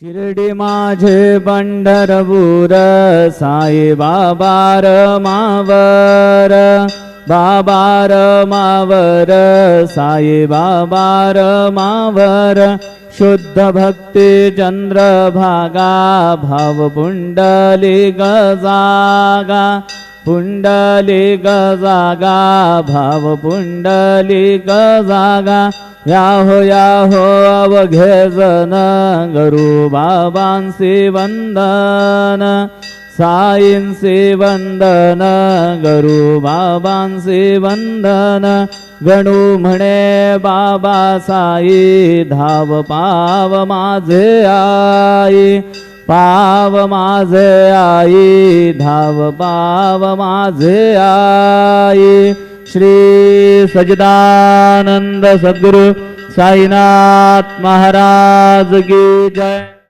शिर्डी माझे पंढरपूर साई बाबार मावर बाबार मावर साई बाबार मावर शुद्ध भक्ती चंद्रभागा भाव पुंडली गजागा पुंडली गजागा भाव पुंडली गजागा याहो याहो अवघे जन गुरु बाबांसी वंदन साईंसी वंदन गुरु बाबांसी वंदन गणू म्हणे बाबा साई धाव पाव माझे आई पाव माझे आई धाव पाव माझे आई। श्री सच्चिदानंद सद्गुरु साईनाथ महाराज की जय।